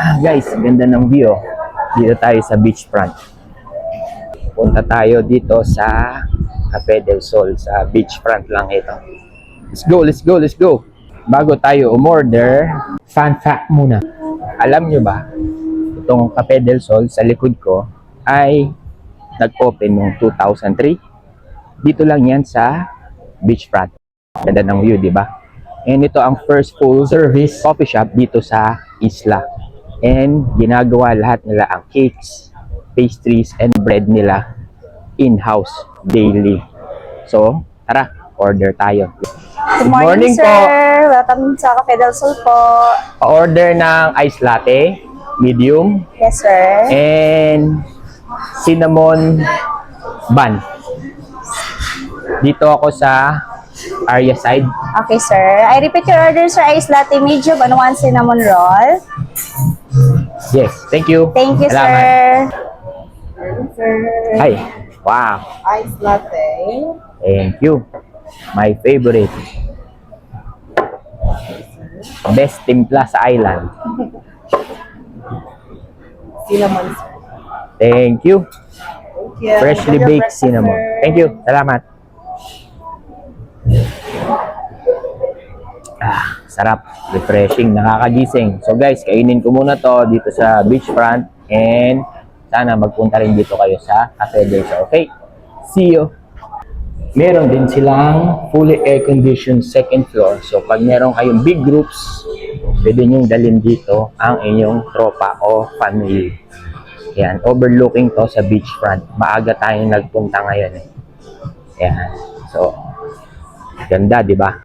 Guys, ganda ng view. Dito tayo sa beachfront. Punta tayo dito sa Cafe del Sol. Sa beachfront lang ito. Let's go, let's go, let's go. Bago tayo umorder, fun fact muna. Alam nyo ba, itong Cafe del Sol sa likod ko ay nag-open noong 2003. Dito lang yan sa beachfront. Ganda ng view, di ba? And ito ang first full service coffee shop dito sa isla. And ginagawa lahat nila ang cakes, pastries, and bread nila in-house daily. So, tara, order tayo. Good morning, sir. Welcome sa Cafe del Sol po. Pa-order ng ice latte, medium, Yes, sir. and cinnamon bun. Dito ako sa area side. Okay, sir. I repeat your order, sir. Ice latte medium and 1 cinnamon roll. Yes, thank you. Thank you, Salamat. sir. Hi. Wow. Ice latte. Thank you. My favorite. Best timpla sa island. Cinnamon, sir. Thank you. Yeah. Freshly baked cinnamon. Thank you. Salamat. Sarap. Refreshing. Nakakagising. So guys, kainin ko muna to dito sa beachfront and sana magpunta rin dito kayo sa Cafe del Sol. Okay? See you. Meron din silang fully air-conditioned second floor. So pag meron kayong big groups, pwede nyo dalhin dito ang inyong tropa o family. Yan. Overlooking to sa beachfront. Maaga tayong nagpunta ngayon. Yan. So, ganda, di ba?